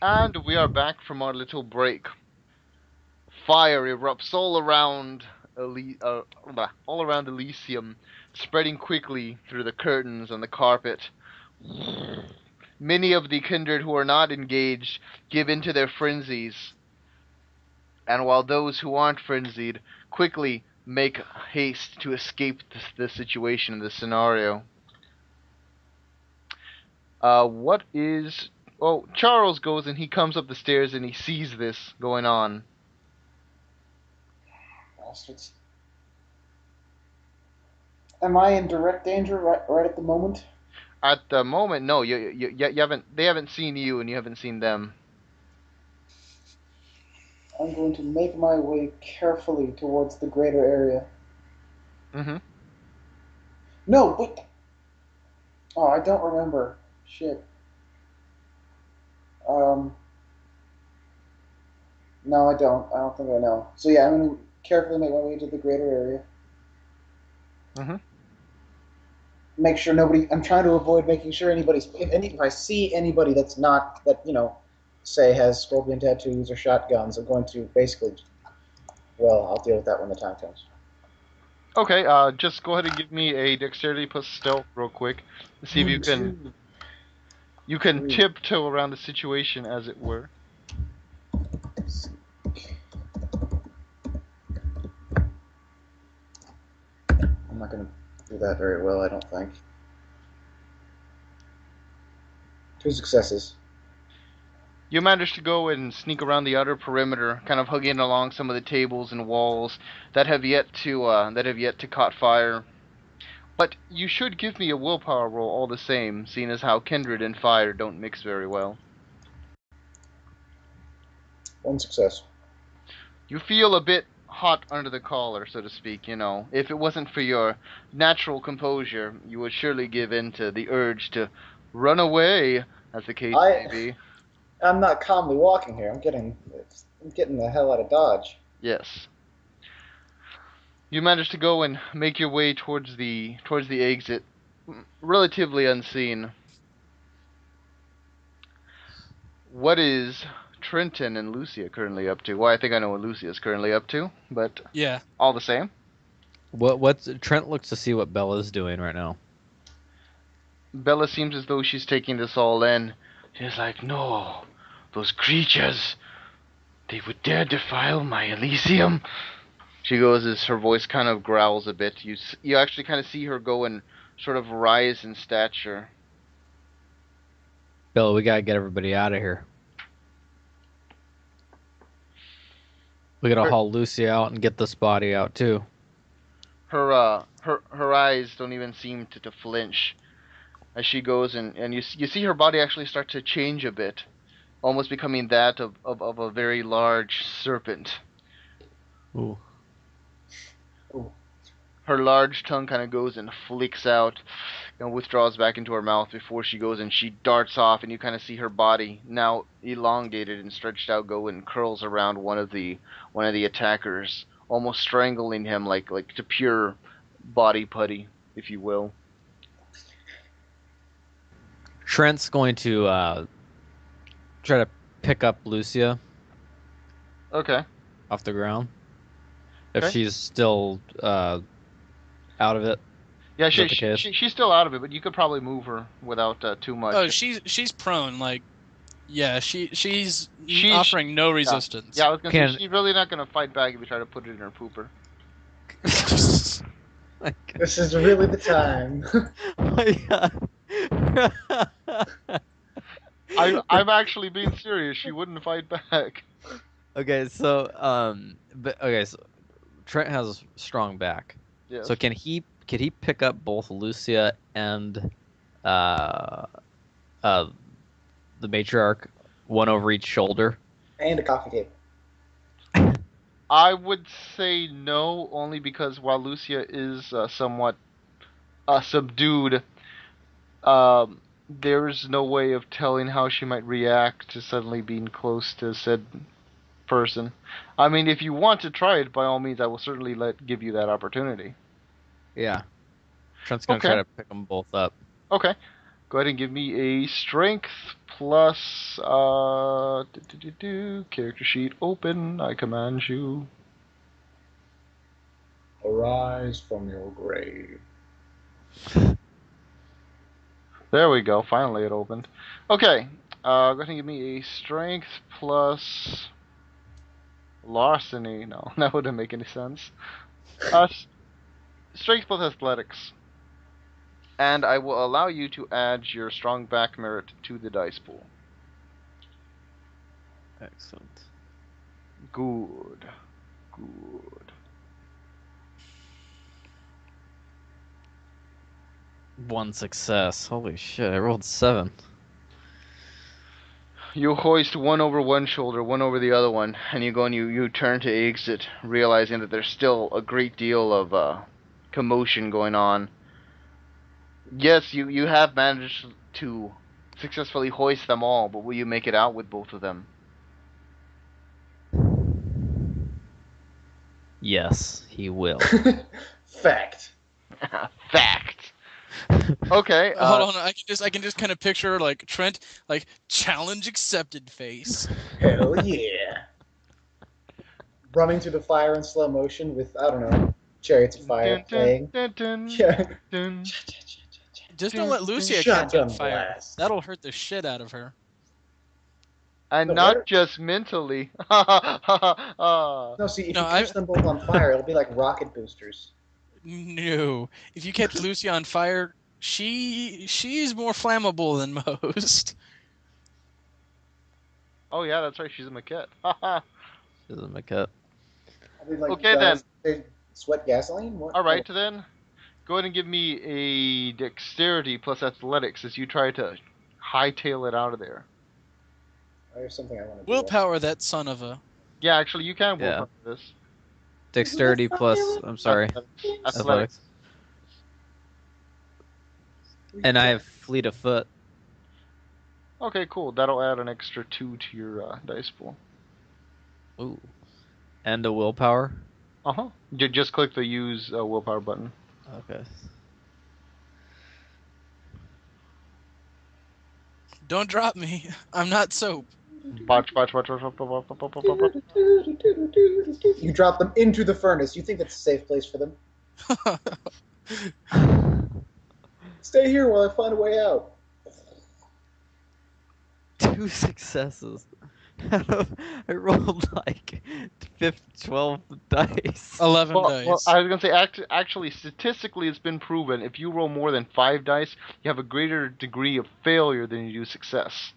And we are back from our little break. Fire erupts all around Elysium, spreading quickly through the curtains on the carpet. Many of the kindred who are not engaged give in to their frenzies, and while those who aren't frenzied quickly make haste to escape the situation, the scenario. What is... Oh, Charles goes and he comes up the stairs and he sees this going on. Bastards. Am I in direct danger right at the moment? At the moment, no, you haven't. They haven't seen you, and you haven't seen them. I'm going to make my way carefully towards the greater area. Mm-hmm. No, but oh, I don't remember. Shit. Um, no, I don't. I don't think I know. So yeah, I'm gonna carefully make my way to the greater area. Mm-hmm. Make sure nobody. I'm trying to avoid making sure anybody's. If I see anybody that's not say has scorpion tattoos or shotguns, I'm going to basically. Well, I'll deal with that when the time comes. Okay. Just go ahead and give me a dexterity plus stealth real quick. See if you One, can. two, You can three. tiptoe around the situation, as it were. I'm not going to do that very well, I don't think. 2 successes. You manage to go and sneak around the outer perimeter, kind of hugging along some of the tables and walls that have yet to caught fire. But you should give me a willpower roll all the same, seeing as how kindred and fire don't mix very well. 1 success. You feel a bit hot under the collar, so to speak, you know. If it wasn't for your natural composure, you would surely give in to the urge to run away, as the case may I be. I'm not calmly walking here. I'm getting the hell out of Dodge. Yes. You manage to go and make your way towards the exit, relatively unseen. What is Trenton and Lucia currently up to? Well, I think I know what Lucia is currently up to, but Yeah. all the same. What's Trent looks to see what Bella's doing right now. Bella seems as though she's taking this all in. She's like, no, those creatures, they would dare defile my Elysium. She goes as her voice kind of growls a bit. You actually kind of see her go and sort of rise in stature. Bella, we gotta get everybody out of here. We gotta Her haul Lucy out and get this body out too. her eyes don't even seem to flinch as she goes and you see her body actually start to change a bit, almost becoming that of a very large serpent. Ooh. Ooh. Her large tongue kind of goes and flicks out and withdraws back into her mouth before she goes and she darts off, and you kind of see her body, now elongated and stretched out, go and curls around one of the attackers, almost strangling him like to pure body putty, if you will. Trent's going to try to pick up Lucia Okay. off the ground. If Okay. she's still out of it. Yeah, Is that the case? she's still out of it, but you could probably move her without too much. Oh, she's prone. Like, yeah, she's She's- offering no resistance. Yeah, I was gonna Can- say she's really not gonna fight back if you try to put it in her pooper. This is really the time. I'm actually being serious. She wouldn't fight back. Okay, so so Trent has strong back. Yes. So can he pick up both Lucia and uh the matriarch, one over each shoulder? And a coffee table. I would say no, only because while Lucia is somewhat subdued, there's no way of telling how she might react to suddenly being close to said person. I mean, if you want to try it, by all means, I will certainly give you that opportunity. Yeah. Trent's gonna Okay. try to pick them both up. Okay. Go ahead and give me a strength plus character sheet open. I command you. Arise from your grave. There we go. Finally, it opened. Okay. Go ahead and give me a strength plus larceny. No, that wouldn't make any sense. Strength plus athletics. And I will allow you to add your strong back merit to the dice pool. Excellent. Good. Good. One success. Holy shit! I rolled 7. You hoist one over one shoulder, one over the other one, and you go and you turn to exit, realizing that there's still a great deal of commotion going on. Yes, you have managed to successfully hoist them all, but will you make it out with both of them? Yes, he will. Fact. Fact. Okay. Hold on, I can just kind of picture like Trent, like challenge accepted face. Hell yeah. Running through the fire in slow motion with, I don't know, Chariots of Fire playing. Yeah. Just don't let Lucia catch Shotgun on fire. blast. That'll hurt the shit out of her. And No, not where- just mentally. No, see, if No, you catch them both on fire, it'll be like rocket boosters. No, if you catch Lucia on fire, she's more flammable than most. Oh yeah, that's right. She's a maquette. She's a maquette. I'll be like, Okay, guys, they sweat gasoline? What? All right, then. Go ahead and give me a dexterity plus athletics as you try to hightail it out of there. There's something I want to do. Willpower, that son of a. Yeah, actually, you can Yeah. work on this. Dexterity plus. I'm sorry. Athletics. And I have fleet of foot. Okay, cool. That'll add an extra 2 to your dice pool. Ooh. And a willpower. Uh-huh. Just click the use willpower button. Okay. Don't drop me. I'm not soap. Watch. You drop them into the furnace. You think that's a safe place for them? Stay here while I find a way out. 2 successes. I rolled like 12 dice. 11 Well, dice. I was going to say, actually, statistically, it's been proven if you roll more than 5 dice, you have a greater degree of failure than you do success.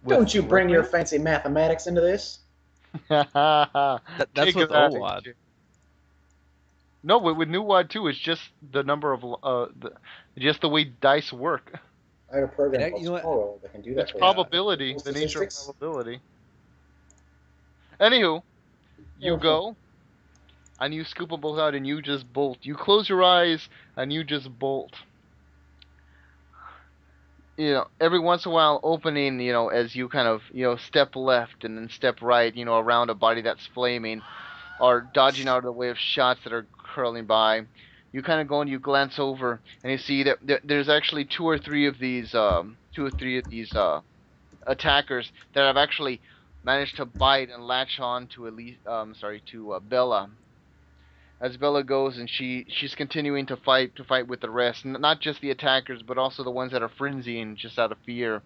Don't you bring your fancy mathematics into this? That's Take with that. OWAD. No, with New WAD too, it's just the number of just the way dice work. I have a program Yeah, called you know what? Squirrel that can do that It's for probability, you. the nature of Statistics? probability. Anywho, you Okay. go, and you scoop them both out, and you just bolt. You close your eyes, and you just bolt. You know, every once in a while opening, you know, as you kind of, you know, step left and then step right, you know, around a body that's flaming, or dodging out of the way of shots that are curling by. You kind of go and you glance over, and you see that there's actually two or three of these attackers that have actually managed to bite and latch on to Bella. As Bella goes and she's continuing to fight with the rest, not just the attackers, but also the ones that are frenzying just out of fear.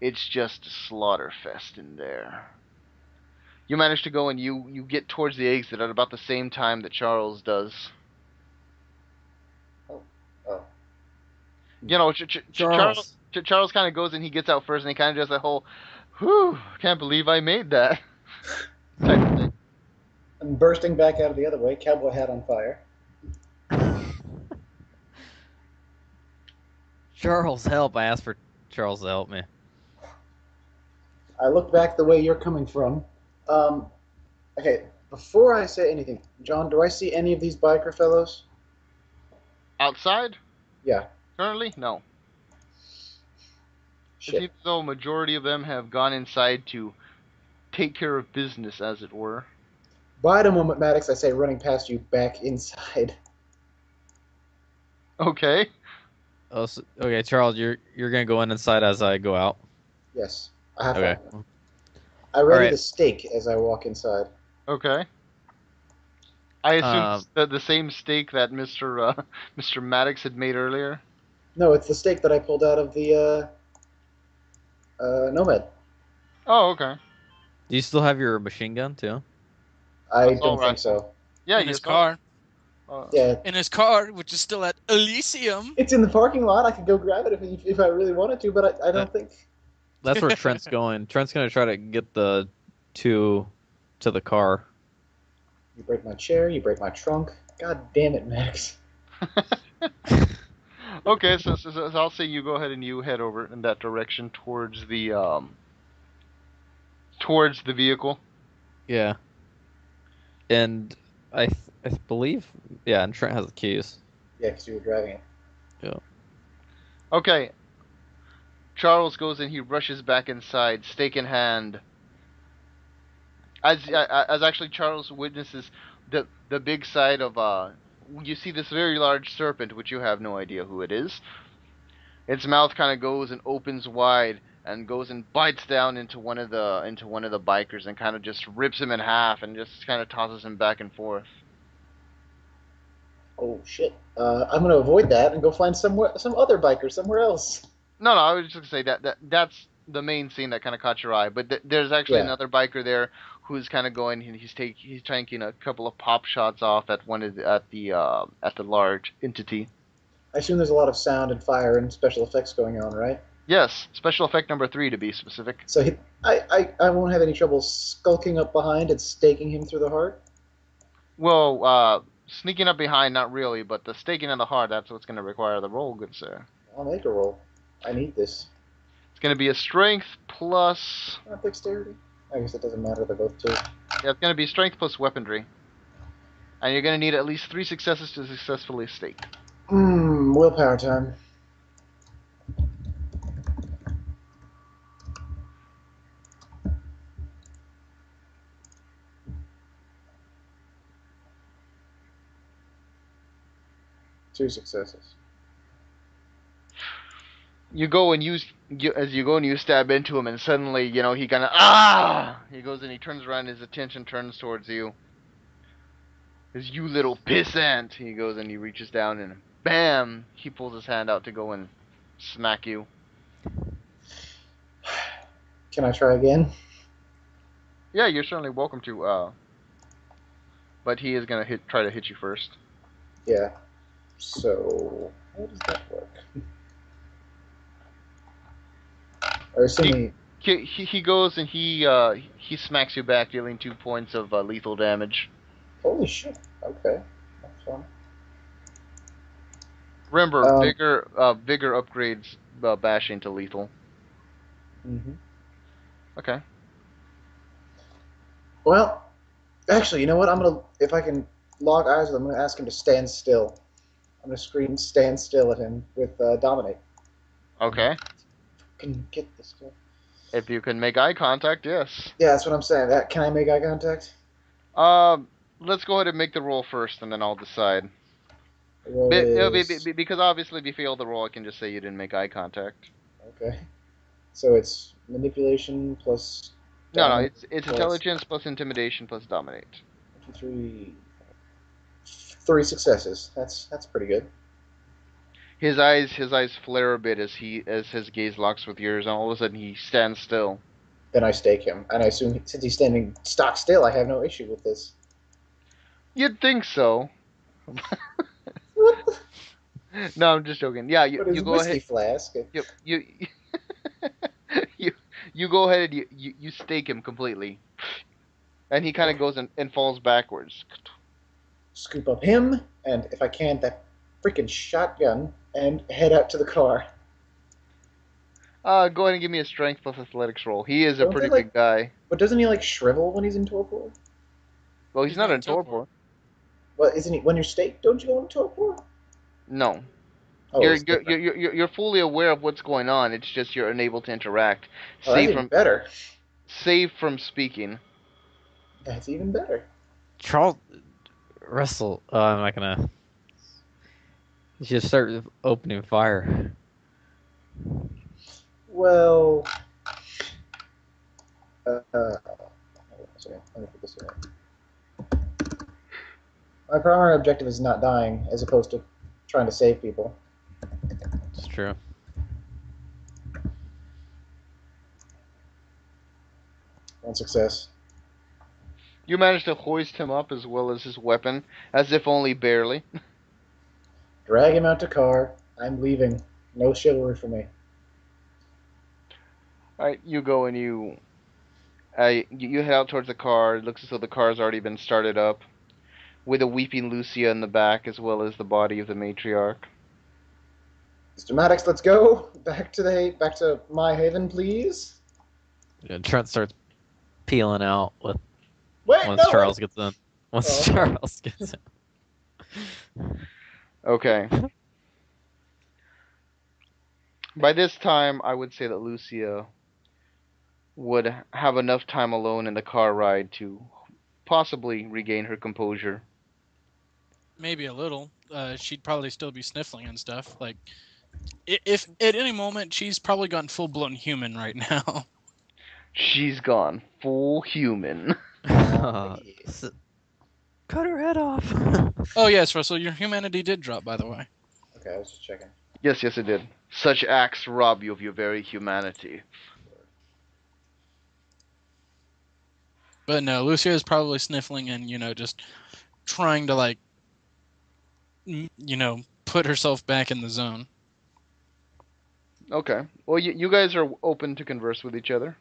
It's just a slaughter fest in there. You manage to go and you get towards the exit at about the same time that Charles does. Oh. You know, Charles. Charles kind of goes and he gets out first, and he kind of does that whole, "Whew, can't believe I made that." type of thing. I'm bursting back out of the other way, cowboy hat on fire. Charles, help. I asked for Charles to help me. I look back the way you're coming from. Okay, before I say anything, John, do I see any of these biker fellows? Outside, Yeah. currently, no. It Shit. seems as though a majority of them have gone inside to take care of business, as it were. Bide a moment, Maddox, I say, running past you back inside. Okay. Oh, okay, Charles, you're gonna go in inside as I go out. Yes, I have Okay. fun. I All ready right. the steak as I walk inside. Okay. I assume Um. the same steak that Mr. Maddox had made earlier. No, it's the steak that I pulled out of the Nomad. Oh, okay. Do you still have your machine gun too? I Assault don't think rifle. so. Yeah, In you his assault. car. Yeah, In his car, which is still at Elysium. it's in the parking lot. I could go grab it if I really wanted to, but I That don't think. that's where Trent's going. Trent's gonna try to get the two to the car. You break my chair. You break my trunk. God damn it, Max. Okay, so I'll say you go ahead and you head over in that direction towards the vehicle. Yeah. And I believe, yeah, and Trent has the keys. Yeah, because you were driving it. Yeah. Okay. Charles goes and he rushes back inside, stake in hand. As actually Charles witnesses the big side of you see this very large serpent, which you have no idea who it is. Its mouth kind of goes and opens wide and goes and bites down into one of the bikers and kind of just rips him in half and just kind of tosses him back and forth. Oh shit! I'm gonna avoid that and go find some other biker somewhere else. No, I was just gonna say that's the main scene that kind of caught your eye, but there's actually Yeah. another biker there who's kind of going and he's taking a couple of pop shots off at at the large entity. I assume there's a lot of sound and fire and special effects going on, right? Yes, special effect number 3 to be specific. So I won't have any trouble skulking up behind and staking him through the heart. Well, sneaking up behind, not really, but the staking in the heart, that's what's going to require the roll, good sir. I'll make a roll. I need this. It's going to be a strength plus. Not dexterity. I guess it doesn't matter. They're both 2. Yeah, it's going to be strength plus weaponry. And you're going to need at least 3 successes to successfully stake. Willpower time. Two successes. You go and as you go and you stab into him, and suddenly, he kind of he goes and he turns around, his attention turns towards you. As you little pissant, he goes and he reaches down and bam, he pulls his hand out to go and smack you. Can I try again? Yeah, you're certainly welcome to. But he is gonna try to hit you first. Yeah. So how does that work? Or assuming He goes and he smacks you back, dealing 2 points of lethal damage. holy shit. Okay. That's fun. Remember, vigor upgrades bashing to lethal. Mm-hmm. Okay. Well, actually, you know what? If I can lock eyes with him, I'm gonna ask him to stand still. I'm gonna scream "stand still" at him with dominate. Okay. Can get this guy. If you can make eye contact, yes. Yeah, that's what I'm saying. Can I make eye contact? Let's go ahead and make the roll first, and then I'll decide. The roll is... Because obviously, if you fail the roll, I can just say you didn't make eye contact. Okay. So it's manipulation plus. No, it's plus intelligence plus intimidation plus dominate. 1, 2, 3. 3 successes. That's pretty good. His eyes flare a bit as his gaze locks with yours, and all of a sudden he stands still. Then I stake him, and I assume since he's standing stock still, I have no issue with this. You'd think so. No, I'm just joking. Yeah, you go whiskey ahead. Flask. You you go ahead and you stake him completely, and he kind of goes and falls backwards. Scoop up him, and if I can, that freaking shotgun, and head out to the car. Go ahead and give me a strength plus athletics roll. He is a Don't they, pretty like- big guy. But doesn't he shrivel when he's in torpor? Well, he's not in torpor. Well, isn't he? When you're staked, don't you go into torpor? No. Oh, You're it's different. you're fully aware of what's going on. It's just you're unable to interact. Oh, that's even better. Save from speaking. That's even better. Charles Russell. I'm not gonna. You should start opening fire. Well, sorry, let me put this away. My primary objective is not dying, as opposed to trying to save people. It's true. One success. You managed to hoist him up as well as his weapon, as if only barely. Drag him out to car. I'm leaving. No chivalry for me. Alright, you go and you head out towards the car. It looks as though the car's already been started up, with a weeping Lucia in the back, as well as the body of the matriarch. Mr. Maddox, let's go. Back to my haven, please. And Trent starts peeling out with Wait, once no, Charles wait. gets in. Once Oh. Charles gets in. Okay. By this time, I would say that Lucia would have enough time alone in the car ride to possibly regain her composure. Maybe a little. She'd probably still be sniffling and stuff. Like, if at any moment she's probably gone full blown human right now. She's gone full human. S- Cut her head off. Oh yes, Russell, your humanity did drop, by the way. Okay, I was just checking. Yes, it did. Such acts rob you of your very humanity. But no, Lucia is probably sniffling and just trying to put herself back in the zone. Okay. Well, you guys are open to converse with each other.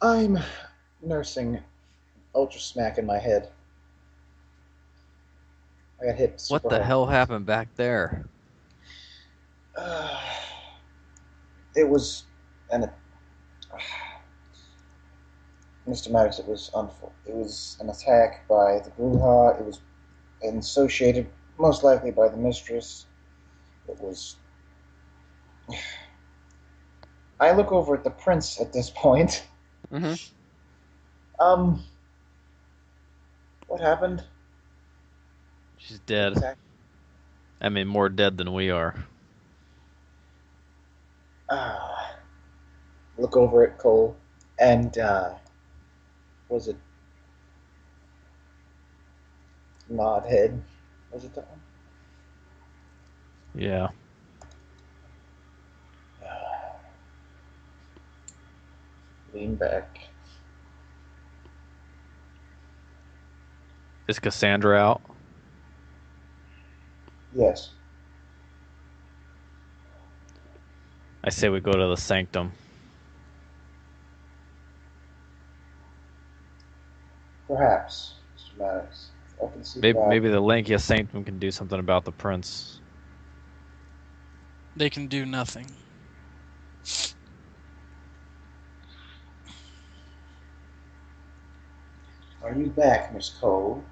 I'm nursing ultra smack in my head. I got hit super What the hard. hell happened back there? It was Mr. Maddox, it was an attack by the Bruja. It was associated, most likely, by the mistress. It was... I look over at the prince at this point. Mm-hmm. What happened? She's dead. Exactly. I mean, more dead than we are. Look over at Cole, and was it nod head? Was it that one? Yeah. Lean back. Is Cassandra out? Yes. I say we go to the sanctum. Perhaps, Mr. Maddox. I can see Maybe the Lankia sanctum can do something about the prince. They can do nothing. Are you back, Miss Cole?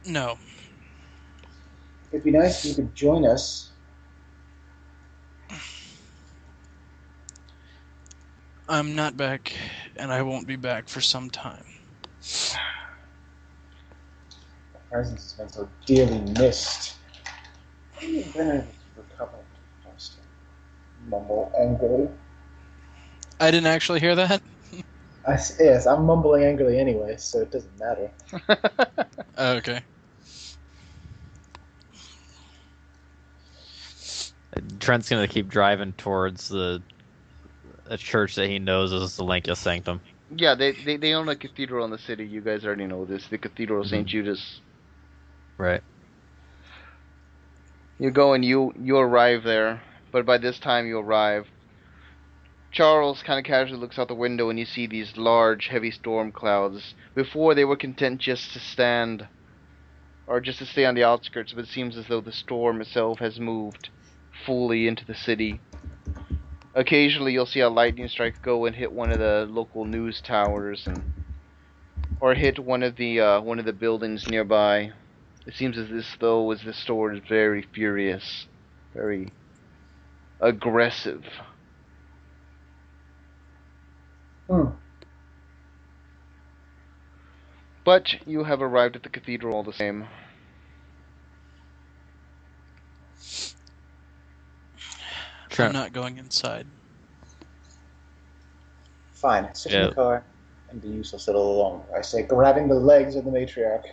No. It'd be nice if you could join us. I'm not back, and I won't be back for some time. My presence has been so dearly missed. How have you been able to recover? Mumble angrily. I didn't actually hear that. Yes, I'm mumbling angrily anyway, so it doesn't matter. Oh, okay. Trent's gonna keep driving towards a church that he knows is the Lankia sanctum. Yeah, they own a cathedral in the city. You guys already know this. The Cathedral of St. Judas. Right. You go and you arrive there, but by this time you arrive, Charles kind of casually looks out the window and you see these large, heavy storm clouds. Before they were content just to stand, or just to stay on the outskirts, but it seems as though the storm itself has moved fully into the city. Occasionally you'll see a lightning strike go and hit one of the local news towers, or hit one of the buildings nearby. It seems as though the storm is very furious, very aggressive. But you have arrived at the cathedral all the same. I'm not going inside. Fine, sit in the car and be useless a little longer. I say, grabbing the legs of the matriarch.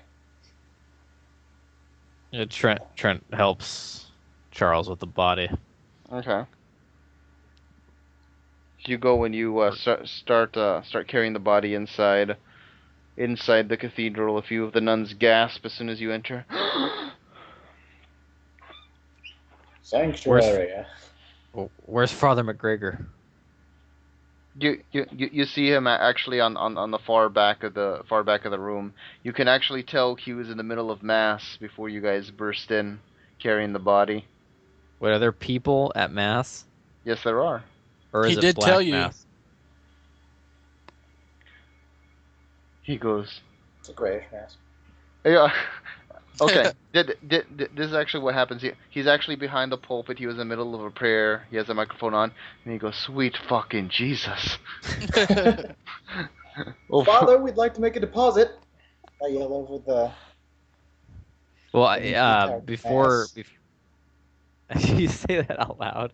Trent helps Charles with the body. Okay. You go and you start carrying the body inside the cathedral. A few of the nuns gasp as soon as you enter. Sanctuary. Where's Father McGregor? You see him actually on the far back of the room. You can actually tell he was in the middle of mass before you guys burst in, carrying the body. Wait, are there people at mass? Yes, there are. Or is He it did black tell you. mass? He goes, It's a grayish mask. yeah. Okay. This is actually what happens. He's actually behind the pulpit. He was in the middle of a prayer. He has a microphone on, and he goes, "Sweet fucking Jesus." Oh, Father, we'd like to make a deposit. I yell over the... Well, before you say that out loud.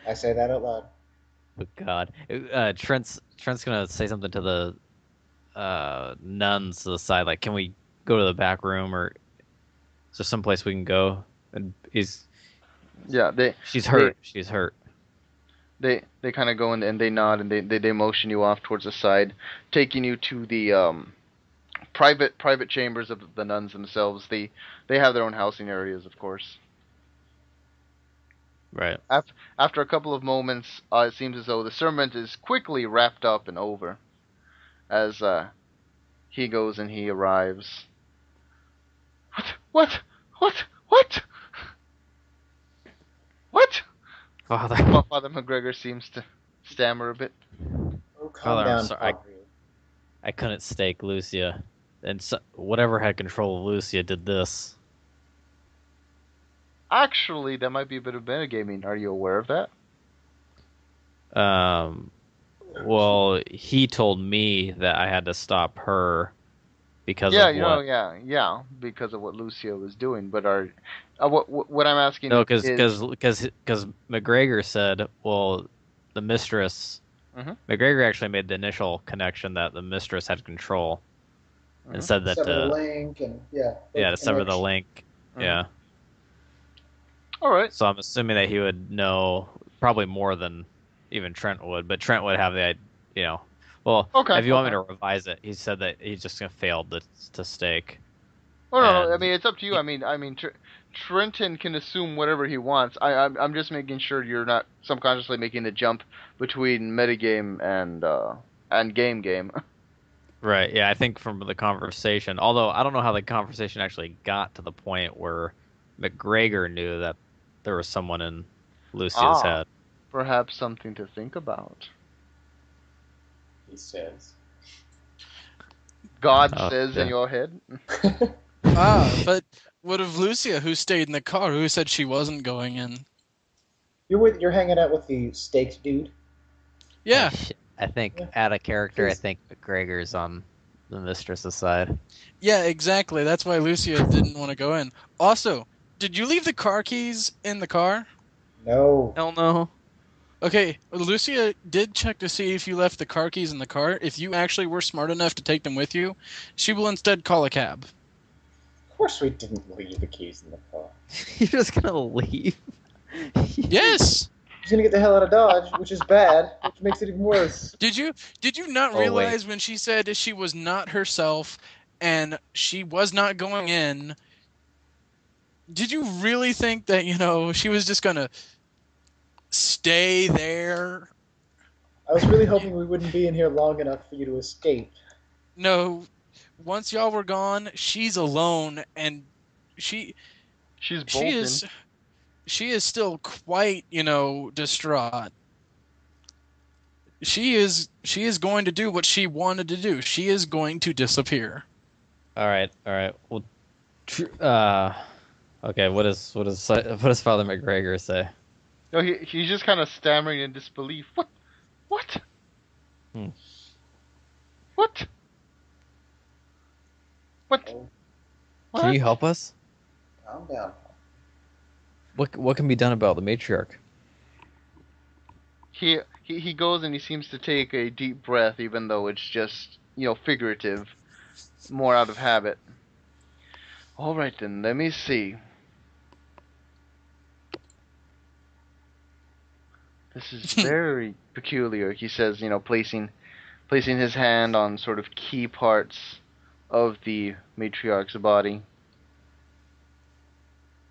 I say that out loud. Oh God, Trent's gonna say something to the nuns to the side, like, "Can we go to the back room, or is there someplace we can go?" And she's hurt. She's hurt. They kind of go and they nod and they motion you off towards the side, taking you to the private chambers of the nuns themselves. They have their own housing areas, of course. Right. After a couple of moments, it seems as though the sermon is quickly wrapped up and over, as he goes and he arrives. What? Father McGregor seems to stammer a bit. Oh, calm down, sorry. I couldn't stake Lucia, and whatever had control of Lucia did this. Actually, that might be a bit of metagaming. Are you aware of that? Well, he told me that I had to stop her because of what? Yeah, because of what Lucia was doing. But what I'm asking? No, because McGregor said, well, the mistress. Mm-hmm. McGregor actually made the initial connection that the mistress had control, and said that sever the link and to sever the link. Mm-hmm. Yeah. All right. So I'm assuming that he would know probably more than even Trent would, but Trent would have the, well, if you want me to revise it, he said that he's just gonna fail to stake. Oh no, I mean it's up to you. I mean Trenton can assume whatever he wants. I'm just making sure you're not subconsciously making the jump between metagame and game. Right. Yeah, I think from the conversation, although I don't know how the conversation actually got to the point where McGregor knew that there was someone in Lucia's head. Perhaps something to think about. He says. God says in your head. But what of Lucia, who stayed in the car, who said she wasn't going in? You're hanging out with the staked dude? Yeah. I think, out of character, I think McGregor's on the mistress's side. Yeah, exactly. That's why Lucia didn't want to go in. Also, did you leave the car keys in the car? No. Hell no. Okay, Lucia did check to see if you left the car keys in the car. If you actually were smart enough to take them with you, she will instead call a cab. Of course we didn't leave the keys in the car. You're just gonna leave? Yes! She's gonna get the hell out of Dodge, which is bad, which makes it even worse. Did you not realize when she said she was not herself and she was not going in, did you really think that, she was just gonna stay there? I was really hoping we wouldn't be in here long enough for you to escape. No, once y'all were gone, she's alone, and she's bolting. She is still quite, distraught. She is going to do what she wanted to do. She is going to disappear. All right. Well, okay. What does Father McGregor say? No, he's just kind of stammering in disbelief. What? What? Can you help us? Calm down. What can be done about the matriarch? he goes and he seems to take a deep breath, even though it's just figurative, more out of habit. All right then, let me see. This is very peculiar, he says, placing his hand on sort of key parts of the matriarch's body.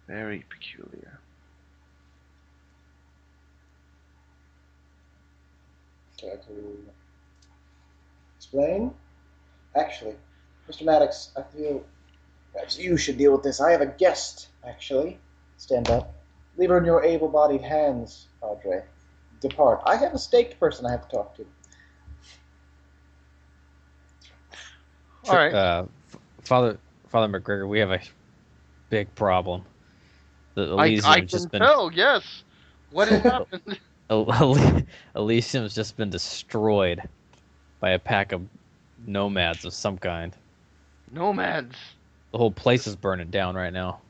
Very peculiar. Care to explain? Actually, Mr. Maddox, I feel perhaps you should deal with this. I have a guest, actually. Stand up. Leave her in your able-bodied hands, Padre. Depart. I have a staked person I have to talk to. All right. Father McGregor, we have a big problem. The I Elysium's can tell, yes. What has happened? Elysium's just been destroyed by a pack of nomads of some kind. Nomads. The whole place is burning down right now.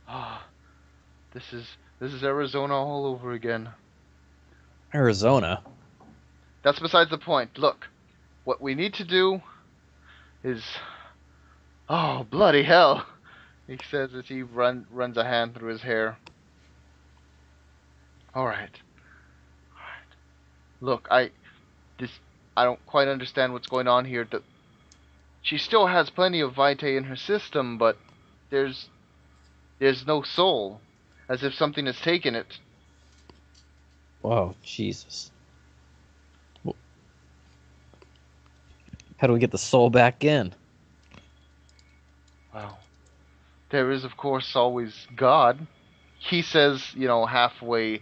Ah, this is Arizona all over again. Arizona? That's besides the point. Look, what we need to do is... Oh, bloody hell, he says as he runs a hand through his hair. All right. Look, I don't quite understand what's going on here. She still has plenty of vitae in her system, but there's no soul, as if something has taken it. Whoa, Jesus. How do we get the soul back in? Well, there is, of course, always God. He says, halfway,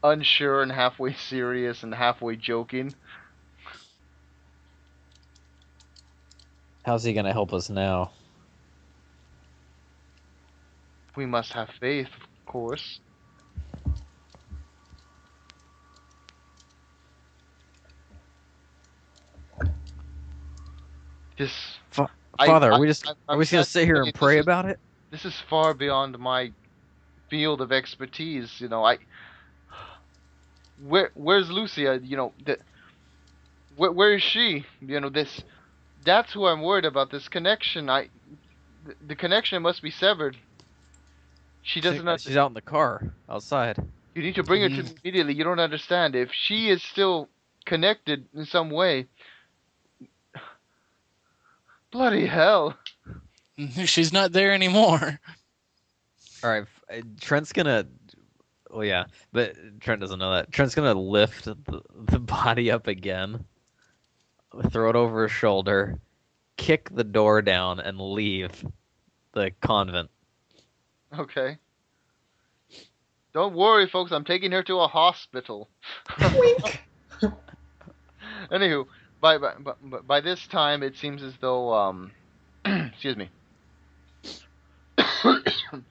unsure and halfway serious and halfway joking. How's he gonna help us now? We must have faith, of course. This... Father, are we just gonna sit here and pray about it? This is far beyond my field of expertise. Where's Lucia? Where is she? That's who I'm worried about. This connection. The connection must be severed. She doesn't. She's out in the car outside. You need to bring her to me immediately. You don't understand. If she is still connected in some way, bloody hell. She's not there anymore. All right, Trent's gonna. Well, yeah, but Trent doesn't know that. Trent's gonna lift the body up again, throw it over his shoulder, kick the door down, and leave the convent. Okay. Don't worry, folks. I'm taking her to a hospital. Anywho, by this time, it seems as though excuse me.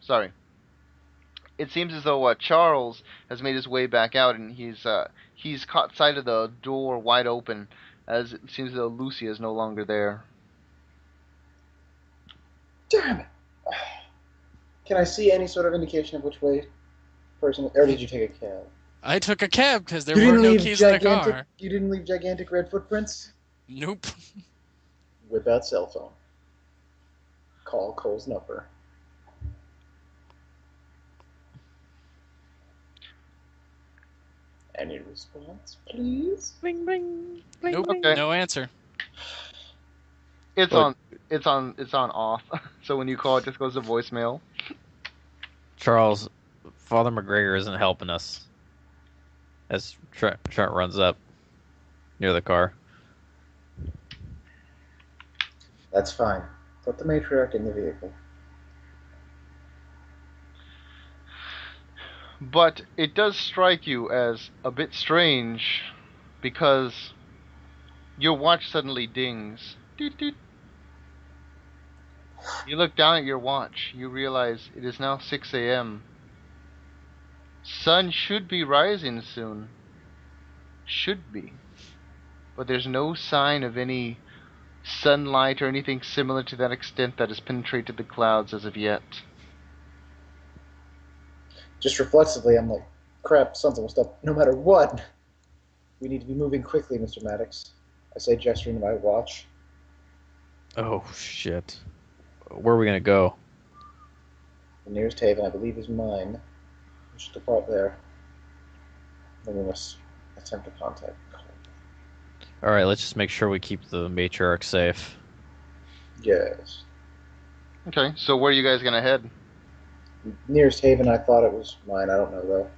Sorry. It seems as though Charles has made his way back out, and he's caught sight of the door wide open, as it seems as though Lucia is no longer there. Damn it! Can I see any sort of indication of which way person... Or did you take a cab? I took a cab because there were no keys in the car. You didn't leave gigantic red footprints? Nope. Whip out cell phone. Call Cole's number. Any response, please? Bing, bing, bing, Nope. Okay. No answer. It's on off. So when you call, it just goes to voicemail. Charles, Father McGregor isn't helping us. As Trent runs up near the car. That's fine. Put the matriarch in the vehicle. But it does strike you as a bit strange, because your watch suddenly dings. Doot, doot. You look down at your watch. You realize it is now 6 a.m. Sun should be rising soon. Should be. But there's no sign of any sunlight or anything similar to that extent that has penetrated the clouds as of yet. Just reflexively, I'm like, Crap, sun's almost up. No matter what, we need to be moving quickly, Mr. Maddox. I say, gesturing to my watch. Oh shit. Where are we gonna go? The nearest haven, I believe, is mine. We should depart there. Then we must attempt to contact. All right, let's just make sure we keep the matriarch safe. Yes. Okay, so where are you guys gonna head? Nearest haven, I thought it was mine. I don't know though.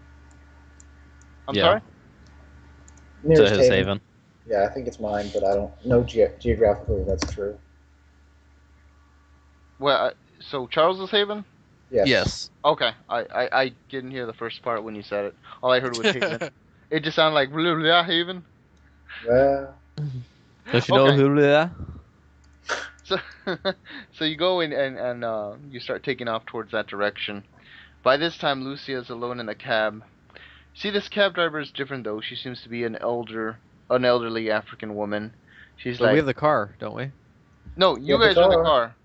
I'm Yeah. sorry? To Nearest his haven. Yeah, I think it's mine, but I don't know geographically if that's true. Well, so Charles's Haven? Yes. Okay, I didn't hear the first part when you said it. All I heard was Haven. It just sounded like blah, blah, Haven. Well, Don't you know Okay. who that? So, so you go in and you start taking off towards that direction. By this time, Lucia is alone in a cab. See, this cab driver is different though. She seems to be an elderly African woman. She's But like, we have the car, don't we? no, you Yeah, the guys are in the car. car.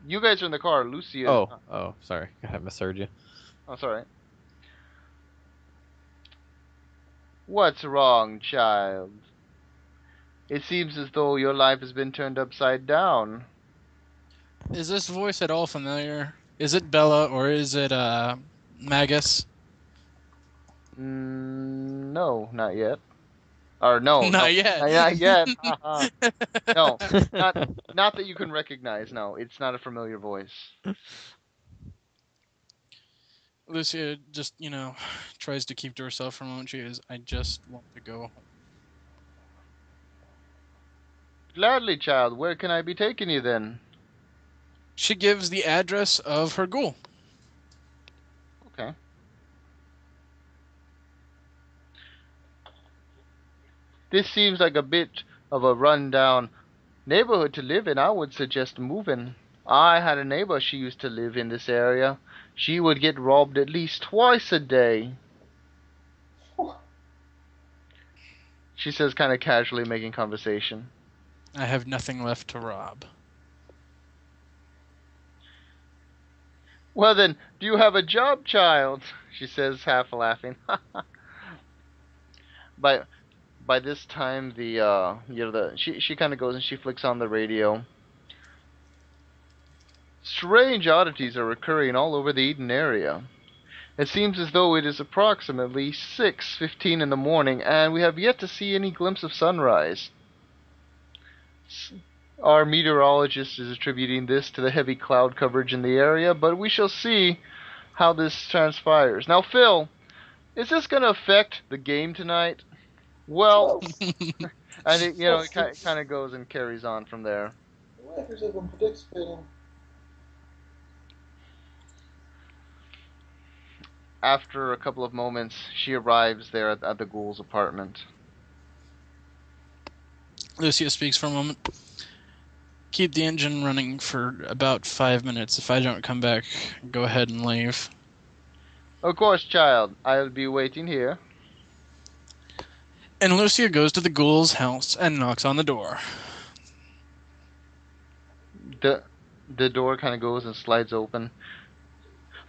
You guys are in the car. Lucia. Oh, sorry. I misheard you. Oh, sorry. What's wrong, child? It seems as though your life has been turned upside down. Is this voice at all familiar? Is it Bella or is it Magus? No, not yet. Or no, Not no, yet. not yet. Haha. No, not that you can recognize. No, it's not a familiar voice. Lucia just, tries to keep to herself for a moment. She is, I just want to go home. Gladly, child. Where can I be taking you then? She gives the address of her ghoul. Okay. This seems like a bit of a run-down neighborhood to live in. I would suggest moving. I had a neighbor. She used to live in this area. She would get robbed at least twice a day. She says, kind of casually, making conversation. I have nothing left to rob. Well then, do you have a job, child? She says, half laughing. By this time, she kind of goes and she flicks on the radio. Strange oddities are occurring all over the Eden area. It seems as though it is approximately 6:15 in the morning, and we have yet to see any glimpse of sunrise. Our meteorologist is attributing this to the heavy cloud coverage in the area, but we shall see how this transpires. Now, Phil, is this going to affect the game tonight? Well, and it kind of goes and carries on from there. The Lakers have been participating. After a couple of moments, she arrives there at the ghoul's apartment. Lucia speaks for a moment. Keep the engine running for about 5 minutes. If I don't come back, go ahead and leave. Of course, child. I'll be waiting here. And Lucia goes to the ghoul's house and knocks on the door. The door kind of goes and slides open.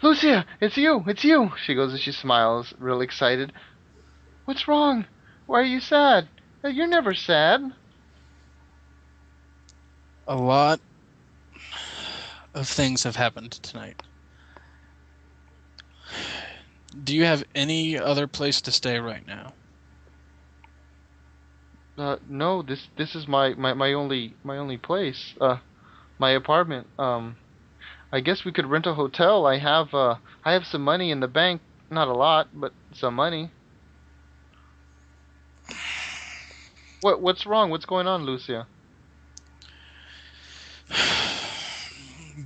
Lucia, it's you! It's you! She goes and she smiles, real excited. What's wrong? Why are you sad? You're never sad. A lot of things have happened tonight. Do you have any other place to stay right now? No, this is my only place. My apartment. I guess we could rent a hotel. I have some money in the bank. Not a lot, but some money. What's wrong? What's going on, Lucia?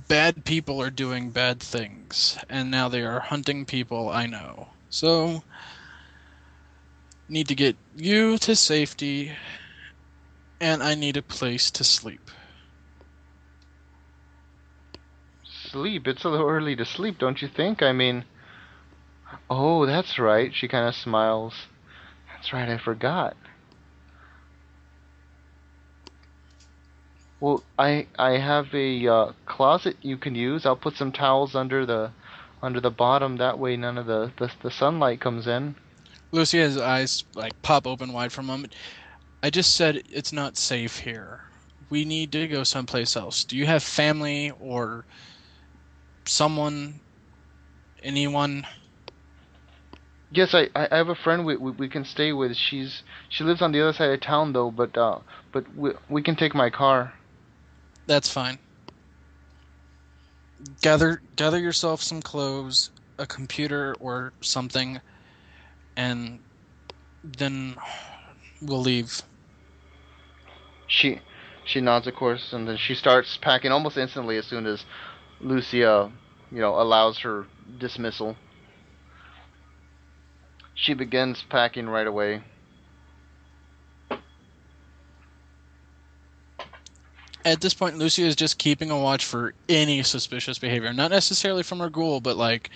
Bad people are doing bad things, and now they are hunting people I know. So, need to get you to safety, and I need a place to sleep. Sleep? It's a little early to sleep, don't you think? I mean, oh, that's right. She kind of smiles. That's right, I forgot. Well, I have a closet you can use. I'll put some towels under the bottom. That way, none of the sunlight comes in. Lucia's eyes like pop open wide for a moment. I just said it's not safe here. We need to go someplace else. Do you have family or someone, anyone? Yes, I have a friend we can stay with. She lives on the other side of town though, but we can take my car. That's fine. Gather yourself some clothes, a computer or something, and then we'll leave. She she nods, of course, and then she starts packing almost instantly as soon as Lucia, allows her dismissal. She begins packing right away. At this point, Lucia is just keeping a watch for any suspicious behavior, not necessarily from her ghoul, but like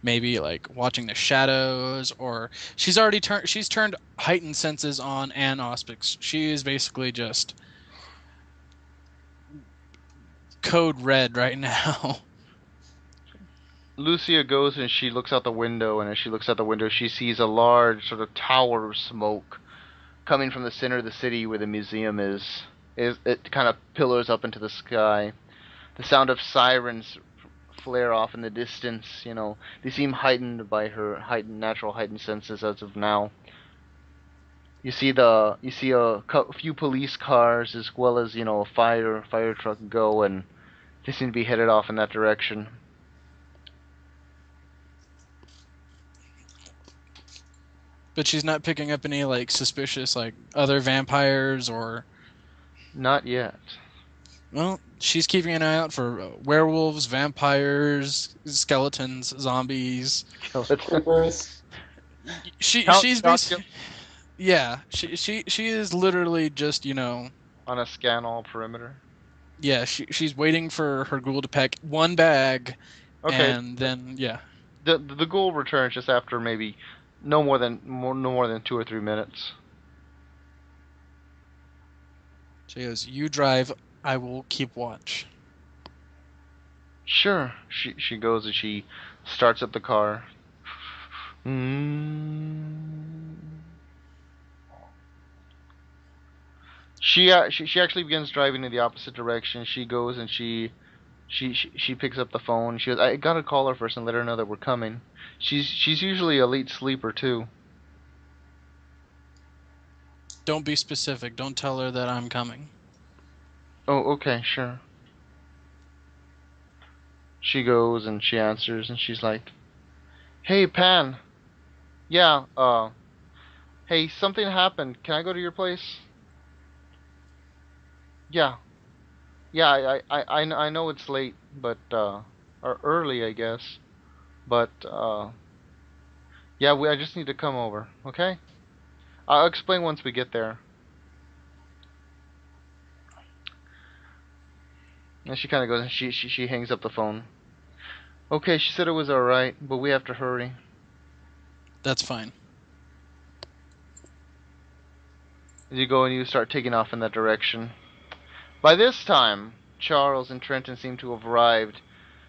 maybe like watching the shadows, or she's turned heightened senses on and auspics. She is basically just code red right now. Lucia goes and she looks out the window, and as she looks out the window, she sees a large sort of tower of smoke coming from the center of the city where the museum is. It kind of pillars up into the sky. The sound of sirens flare off in the distance. They seem heightened by her natural heightened senses as of now. You see a few police cars as well as a fire truck go, and they seem to be headed off in that direction. But she's not picking up any like suspicious like other vampires or. Not yet. Well, she's keeping an eye out for werewolves, vampires, skeletons, zombies. Creepers. She's basically. Yeah, she is literally just on a scan all perimeter. Yeah, she's waiting for her ghoul to pack one bag, okay, and then yeah. The ghoul returns just after maybe no more than 2 or 3 minutes. She goes, "You drive, I will keep watch." Sure. She goes and she starts up the car. She actually begins driving in the opposite direction. She goes and she picks up the phone. She goes, I gotta call her first and let her know that we're coming. She's usually a late sleeper too. Don't be specific. Don't tell her that I'm coming. Oh, okay, sure. She goes and she answers and she's like, "Hey, Pan. Yeah, hey, something happened. Can I go to your place?" Yeah. Yeah, I know it's late, but or early, I guess. But yeah, I just need to come over, okay? I'll explain once we get there. And she kind of goes and she hangs up the phone. Okay, she said it was alright, but we have to hurry. That's fine. As you go and you start taking off in that direction. By this time, Charles and Trenton seem to have arrived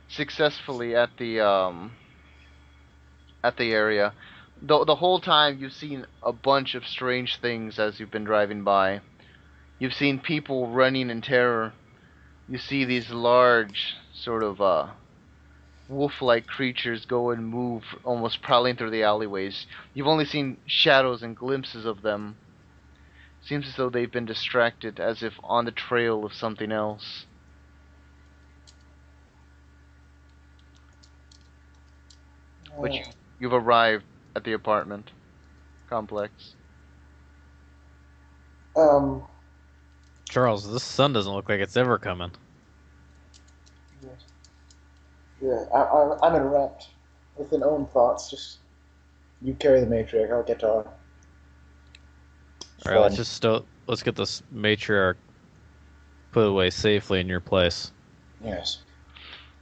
successfully at the area. The whole time you've seen a bunch of strange things as you've been driving by. You've seen people running in terror. You see these large sort of wolf-like creatures go and move, almost prowling through the alleyways. You've only seen shadows and glimpses of them. Seems as though they've been distracted, as if on the trail of something else. But you've arrived at the apartment complex. Charles, this sun doesn't look like it's ever coming. Yeah, I'm enwrapped within own thoughts. Just you carry the matriarch. I'll get to her. All right, let's get this matriarch put away safely in your place. Yes.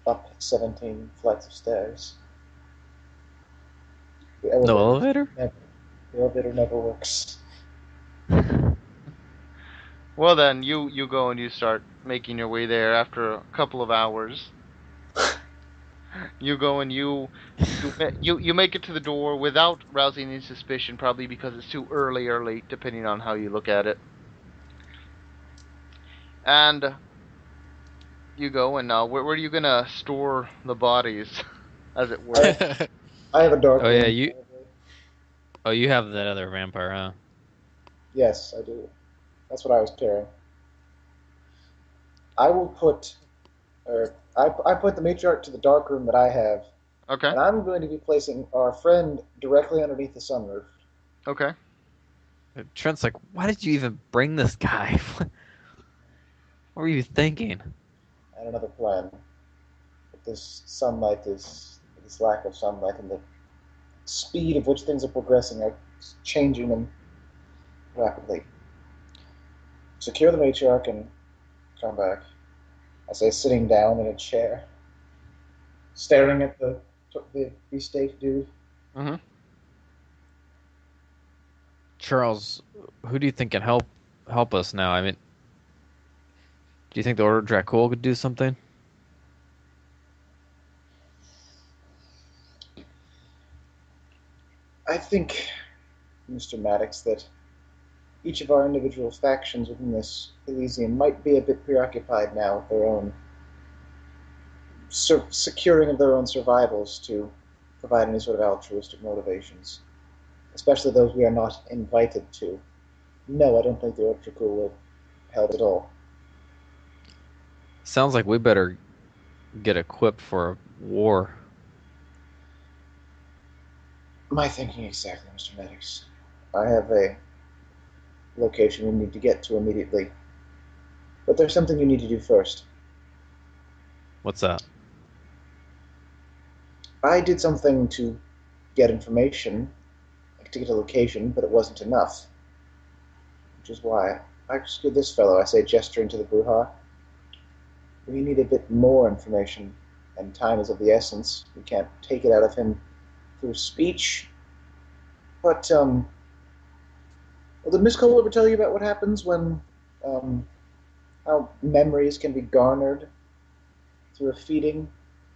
Up 17 flights of stairs. No elevator? The elevator never works. Well then, you go and you start making your way there after a couple of hours. You go and you make it to the door without rousing any suspicion, probably because it's too early or late, depending on how you look at it. And you go and where are you gonna store the bodies, as it were? I have a dark Oh room. yeah, you have that other vampire, huh? Yes, I do. That's what I was carrying. I will put, or I put the matriarch to the dark room that I have, Okay. and I'm going to be placing our friend directly underneath the sunroof. Okay. Trent's like, why did you even bring this guy? What were you thinking? And another plan. But this lack of sunlight and the speed of which things are progressing are changing them rapidly. Secure the matriarch and come back. I say, sitting down in a chair, staring at the beefsteak dude. Mm-hmm. Charles, who do you think can help us now? I mean, do you think the Order of Dracul could do something? I think, Mr. Maddox, that each of our individual factions within this Elysium might be a bit preoccupied now with their own securing of their own survivals to provide any sort of altruistic motivations, especially those we are not invited to. No, I don't think the Order will help at all. Sounds like we better get equipped for war. My thinking exactly, Mr. Maddox. I have a location we need to get to immediately. But there's something you need to do first. What's that? I did something to get information, to get a location, but it wasn't enough. Which is why I rescued this fellow, I say, gesturing to the Bruja. We need a bit more information, and time is of the essence. We can't take it out of him through speech. But, well, did Miss Cole ever tell you about what happens when, how memories can be garnered through a feeding,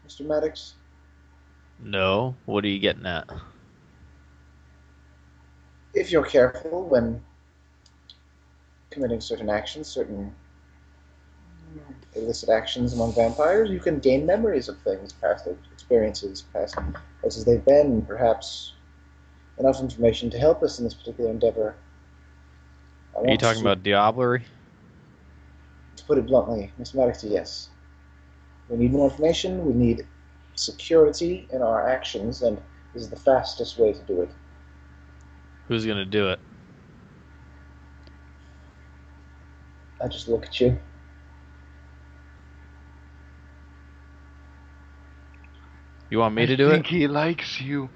Mr. Maddox? No. What are you getting at? If you're careful when committing certain actions, certain illicit actions among vampires, you can gain memories of things, past experiences, past places they've been, and perhaps enough information to help us in this particular endeavor. Are you talking about diablerie? To put it bluntly, Mr. Maddox, yes. We need more information, we need security in our actions, and this is the fastest way to do it. Who's gonna do it? I just look at you. You want me to do I it? think he likes you.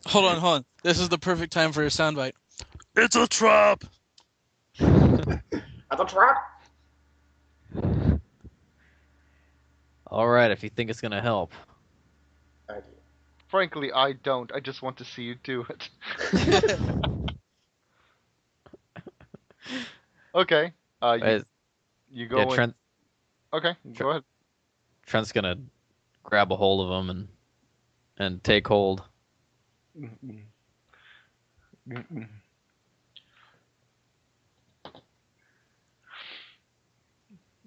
Hold on. This is the perfect time for a soundbite. It's a trap! At the trap! All right, if you think it's gonna help. I do. Frankly, I don't. I just want to see you do it. Okay. You go Yeah, and... Trent. Okay, go ahead. Trent's gonna grab a hold of him and take hold.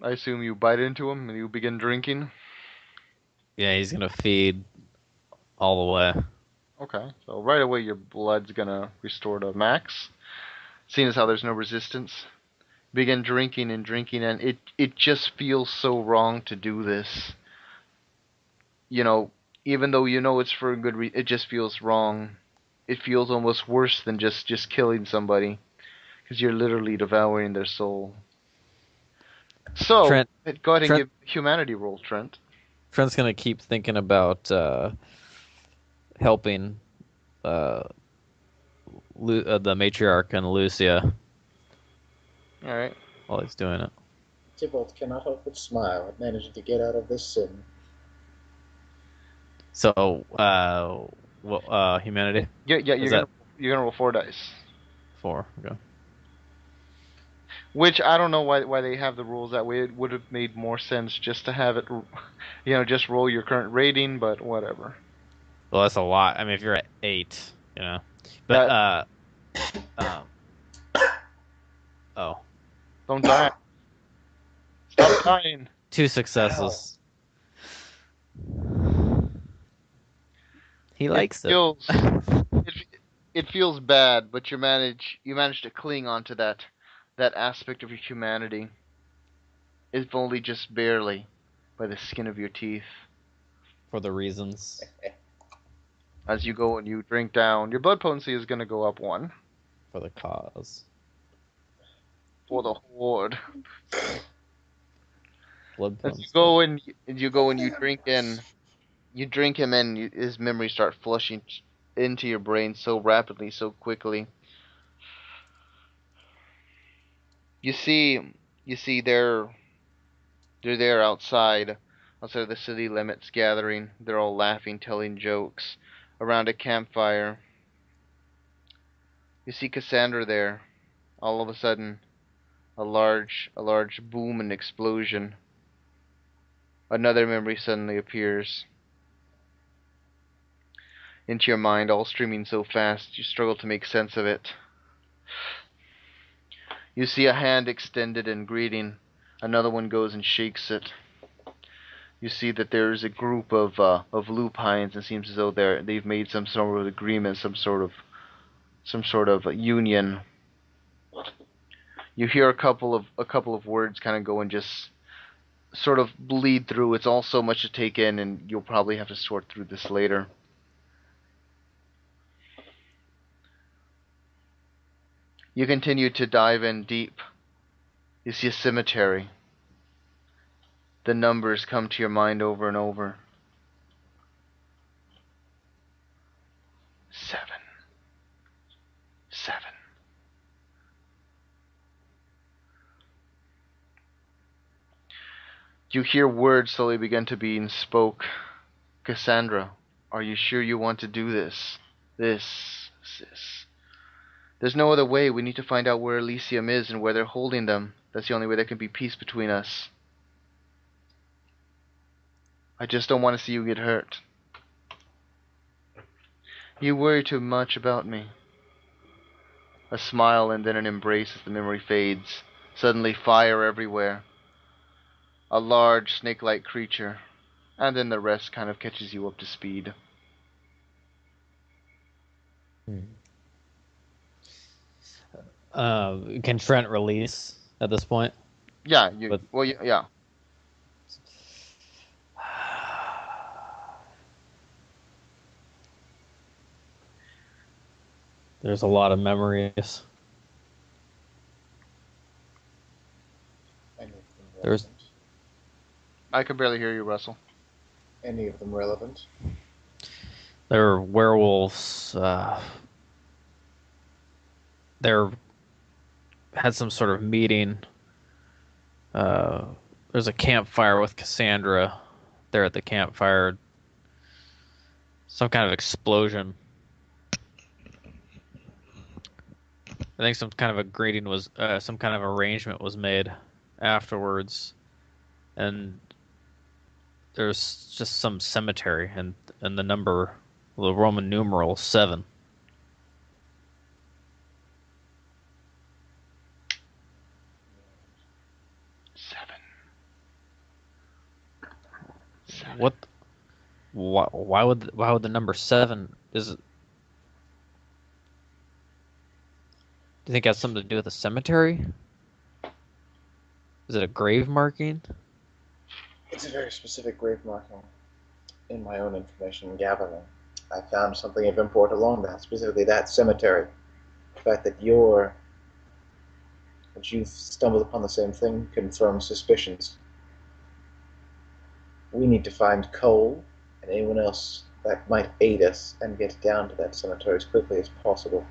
I assume you bite into him and you begin drinking. Yeah, he's gonna feed all the way. Okay, so right away your blood's gonna restore to max. Seeing as how there's no resistance. Begin drinking, and it just feels so wrong to do this. You know, even though you know it's for a good reason, it just feels wrong. It feels almost worse than just killing somebody, because you're literally devouring their soul. So, Trent, go ahead and Trent, give humanity roll, Trent. Trent's gonna keep thinking about helping the matriarch and Lucia All right. while he's doing it. Tybalt cannot help but smile at managing to get out of this sin. So, humanity. Yeah, Is that you're gonna roll 4 dice. 4? Okay. Which I don't know why they have the rules that way. It would have made more sense just to have it, just roll your current rating, but whatever. Well, that's a lot. I mean, if you're at 8, you know. But Yeah, um, oh, don't die. Stop dying. 2 Ow. successes. He It likes it. feels it, it feels bad, but you manage to cling onto that aspect of your humanity, if only just barely, by the skin of your teeth. For the reasons. As you go and you drink down, your blood potency is going to go up 1 For the cause. for the horde. Blood As you puns. go and you drink him in, his memories start flushing into your brain so rapidly, so quickly. You see, they're there outside of the city limits, gathering. They're all laughing, telling jokes around a campfire. You see Cassandra there. All of a sudden, a large boom and explosion. Another memory suddenly appears into your mind, all streaming so fast you struggle to make sense of it. You see a hand extended in greeting. Another one goes and shakes it. You see that there is a group of lupines. It seems as though they've made some sort of agreement, some sort of union. You hear a couple of words kind of go and just sort of bleed through. It's all so much to take in, and you'll probably have to sort through this later. You continue to dive in deep. You see a cemetery. The numbers come to your mind over and over. 7, 7. You hear words slowly begin to be spoke. Cassandra, are you sure you want to do this? This. There's no other way. We need to find out where Elysium is and where they're holding them. That's the only way there can be peace between us. I just don't want to see you get hurt. You worry too much about me. A smile and then an embrace as the memory fades. Suddenly fire everywhere. A large snake-like creature. And then the rest kind of catches you up to speed. Can Trent release at this point? Yeah, But yeah. there's a lot of memories. Any of them There's- relevant? I can barely hear you, Russell. Any of them relevant? There are werewolves. There had some sort of meeting. There's a campfire with Cassandra. There at the campfire. Some kind of explosion. I think some kind of some kind of arrangement was made afterwards, and there's just some cemetery and the number, the Roman numeral 7. 7. What? Why would the number 7 is it? Do you think it has something to do with a cemetery? Is it a grave marking? It's a very specific grave marking. In my own information gathering, I found something of import along that, specifically that cemetery. The fact that you've stumbled upon the same thing confirms suspicions. We need to find Cole and anyone else that might aid us and get down to that cemetery as quickly as possible.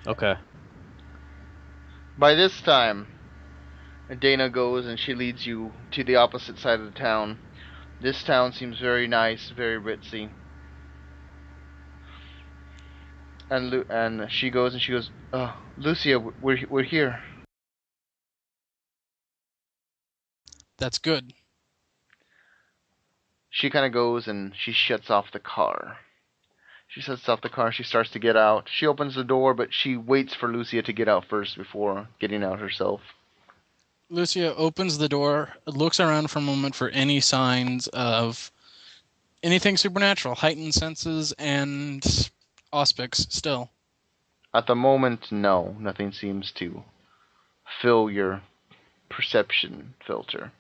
Okay. By this time, Dana goes and she leads you to the opposite side of the town. This town seems very nice, very ritzy. and she goes, Lucia, we're here. That's good. She kind of goes and she shuts off the car. She shuts off the car. She starts to get out. She opens the door, but she waits for Lucia to get out first before getting out herself. Lucia opens the door, looks around for a moment for any signs of anything supernatural, heightened senses, and auspics still. At the moment, no. Nothing seems to fill your perception filter,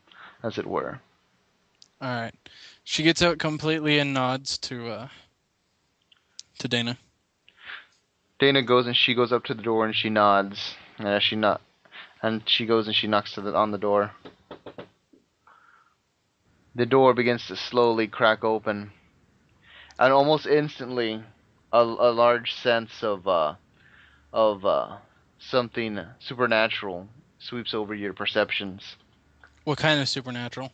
as it were. All right. She gets out completely and nods to Dana. Dana goes and she goes up to the door and she nods. And she goes and she knocks on the door. The door begins to slowly crack open, and almost instantly, a large sense of something supernatural sweeps over your perceptions. What kind of supernatural?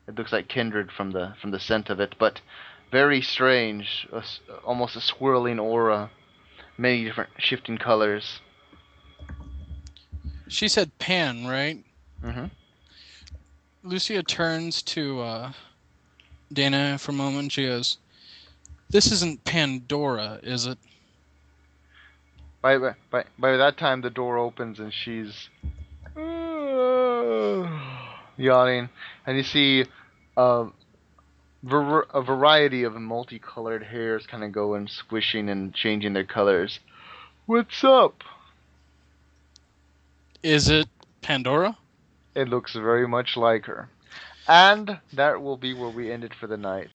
It looks like kindred from the scent of it, but very strange, almost a swirling aura, many different shifting colors. She said Pan, right? Mm-hmm. Lucia turns to Dana for a moment. She goes, "This isn't Pandora, is it?" By that time, the door opens and she's yawning, and you see a variety of multicolored hairs kind of go and squishing and changing their colors. What's up? Is it Pandora? It looks very much like her. And that will be where we end it for the night.